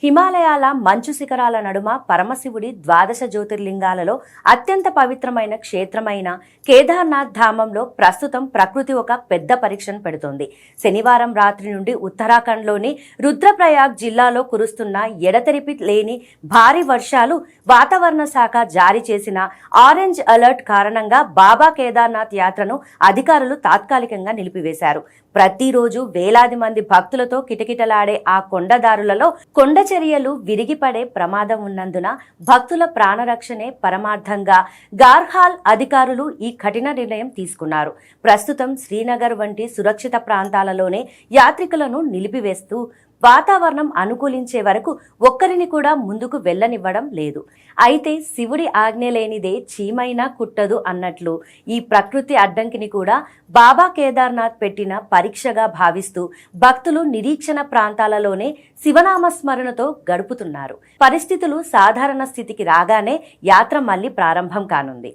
హిమాలయాల మంచు శిఖరాల నడుమ పరమశివుడి ద్వాదశ జ్యోతిర్లింగాలలో అత్యంత పవిత్రమైన క్షేత్రమైన కేదార్నాథ్ ధామంలో ప్రస్తుతం ప్రకృతి ఒక పెద్ద పరీక్షను పెడుతోంది. శనివారం రాత్రి నుండి ఉత్తరాఖండ్లోని రుద్రప్రయాగ్ జిల్లాలో కురుస్తున్న ఎడతెరిపి లేని భారీ వర్షాలు వాతావరణ శాఖ జారీ చేసిన ఆరెంజ్ అలర్ట్ కారణంగా బాబా కేదార్నాథ్ యాత్రను అధికారులు తాత్కాలికంగా నిలిపివేశారు. ప్రతిరోజు వేలాది మంది భక్తులతో కిటకిటలాడే ఆ కొండదారులలో కొండ చర్యలు విరిగిపడే ప్రమాదం ఉన్నందున భక్తుల ప్రాణరక్షణే పరమార్థంగా గార్హాల్ అధికారులు ఈ కఠిన నిర్ణయం తీసుకున్నారు. ప్రస్తుతం శ్రీనగర్ వంటి సురక్షిత ప్రాంతాలలోనే యాత్రికులను నిలిపివేస్తూ వాతావరణం అనుకూలించే వరకు ఒక్కరిని కూడా ముందుకు వెళ్లనివ్వడం లేదు. అయితే శివుడి ఆజ్ఞ లేనిదే చీమైనా కుట్టదు అన్నట్లు ఈ ప్రకృతి అడ్డంకిని కూడా బాబా కేదార్నాథ్ పెట్టిన పరీక్షగా భావిస్తూ భక్తులు నిరీక్షణ ప్రాంతాలలోనే శివనామస్మరణతో గడుపుతున్నారు. పరిస్థితులు సాధారణ స్థితికి రాగానే యాత్ర మళ్లీ ప్రారంభం కానుంది.